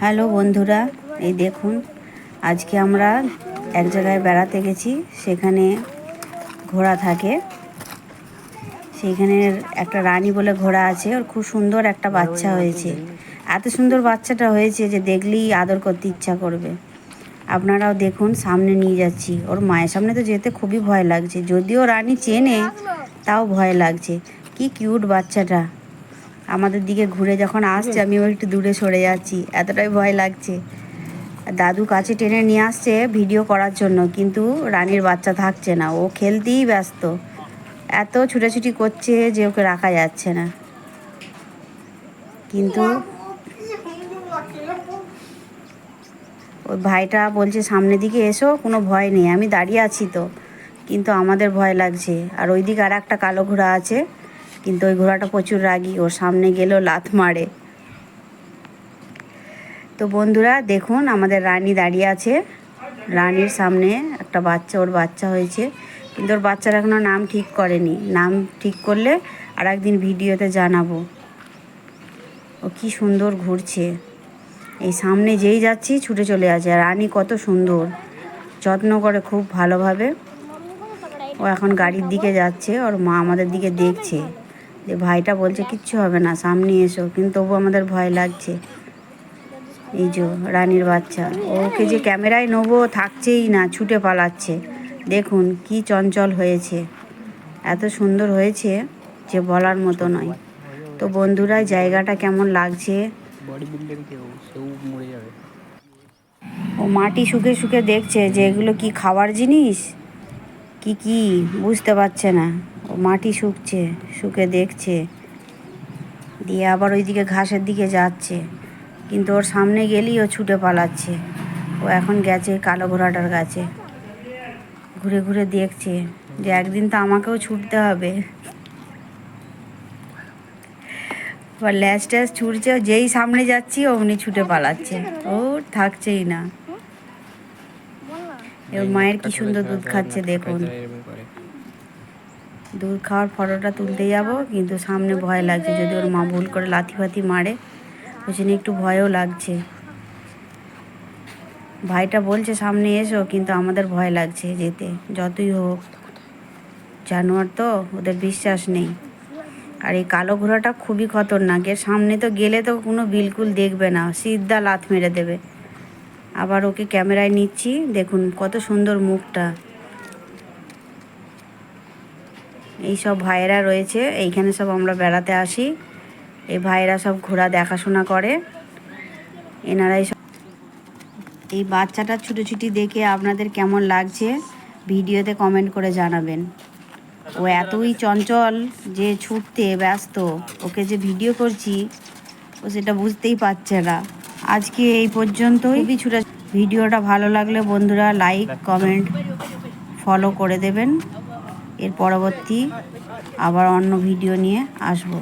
Hello বন্ধুরা, এই দেখুন আজকে আমরা এক জায়গায় বেড়াতে গেছি। সেখানে ঘোড়া থাকে, সেইখানে একটা রানী বলে ঘোড়া আছে। ওর খুব সুন্দর একটা বাচ্চা হয়েছে। এত সুন্দর বাচ্চাটা হয়েছে যে দেখলেই আদর করতে ইচ্ছা করবে। আপনারাও দেখুন, সামনে নিয়ে যাচ্ছি। ওর মায়ের সামনে তো যেতে খুবই ভয় লাগছে, যদিও রানী চেনে তাও ভয় লাগছে। কি কিউট বাচ্চাটা। আমাদের দিকে ঘুরে যখন আসছে আমিও একটু দূরে সরে যাচ্ছি, এতটাই ভয় লাগছে। দাদু কাছে টেনে নিয়ে আসছে ভিডিও করার জন্য, কিন্তু রানীর বাচ্চা থাকছে না, ও খেলতেই ব্যস্ত। এত ছুটাছুটি করছে যে ওকে রাখা যাচ্ছে না। কিন্তু ওই ভাইটা বলছে সামনের দিকে এসো, কোনো ভয় নেই, আমি দাঁড়িয়ে আছি তো। কিন্তু আমাদের ভয় লাগছে। আর ওই দিকে আর একটা কালো ঘোড়া আছে, কিন্তু ওই ঘোড়াটা প্রচুর রাগী, ওর সামনে গেলেও লাথ মারে। তো বন্ধুরা দেখুন, আমাদের রানী দাঁড়িয়ে আছে। রানীর সামনে একটা বাচ্চা, ওর বাচ্চা হয়েছে, কিন্তু ওর বাচ্চার এখনও নাম ঠিক করেনি। নাম ঠিক করলে আর একদিন ভিডিওতে জানাবো। ও কি সুন্দর ঘুরছে, এই সামনে যেই যাচ্ছি ছুটে চলে আসে। আর রানী কত সুন্দর, যত্ন করে খুব ভালোভাবে। ও এখন গাড়ির দিকে যাচ্ছে, ওর মা আমাদের দিকে দেখছে যে ভাইটা বলছে কিচ্ছু হবে না, সামনে এসো, কিন্তু তবু আমাদের ভয় লাগছে। এই যে রানীর বাচ্চা, ওকে যে ক্যামেরায় নেবো থাকছেই না, ছুটে পালাচ্ছে। দেখুন কি চঞ্চল হয়েছে, এত সুন্দর হয়েছে যে বলার মতো নয়। তো বন্ধুরা, জায়গাটা কেমন লাগছে? ও মাটি শুকে শুকে দেখছে যে এগুলো কি খাওয়ার জিনিস, কি কি বুঝতে পারছে না। ও মাটি শুকছে, শুকে দেখছে, দিয়ে আবার ওইদিকে ঘাসের দিকে যাচ্ছে, কিন্তু ওর সামনে গেলেই ও ছুটে পালাচ্ছে। ও এখন গেছে কালো ঘোড়াটার কাছে, ঘুরে ঘুরে দেখছে যে একদিন তো আমাকেও ছুটতে হবে। এবার ল্যাজ ট্যাজ ছুটছে, যেই সামনে যাচ্ছি অমনি ছুটে পালাচ্ছে, ও থাকছেই না। এবার মায়ের কি সুন্দর দুধ খাচ্ছে দেখুন। দুধ খাওয়ার ফটোটা তুলতে যাব, কিন্তু সামনে ভয় লাগছে, যদি ওর মা ভুল করে লাথি ফাথি মারে, ওই জন্য একটু ভয়ও লাগছে। ভাইটা বলছে সামনে এসো, কিন্তু আমাদের ভয় লাগছে যেতে। যতই হোক জানোয়ার তো, ওদের বিশ্বাস নেই। আর এই কালো ঘোড়াটা খুবই খতরনাক, এর সামনে তো গেলে তো কোনো বিলকুল দেখবে না, সিধা লাথ মেরে দেবে। আবার ওকে ক্যামেরায় নিচ্ছি, দেখুন কত সুন্দর মুখটা। এই সব ভাইয়েরা রয়েছে এইখানে, সব আমরা বেড়াতে আসি। এই ভাইয়েরা সব ঘোড়া দেখাশোনা করে, এনারাই সব। এই বাচ্চাটার ছুটোছুটি দেখে আপনাদের কেমন লাগছে ভিডিওতে কমেন্ট করে জানাবেন। ও এতই চঞ্চল যে ছুটতে ব্যস্ত, ওকে যে ভিডিও করছি ও সেটা বুঝতেই পারছে না। আজকে এই পর্যন্তই। ভিডিওটা ভালো লাগলে বন্ধুরা লাইক কমেন্ট ফলো করে দেবেন। এর পরবর্তী আবার অন্য ভিডিও নিয়ে আসবো।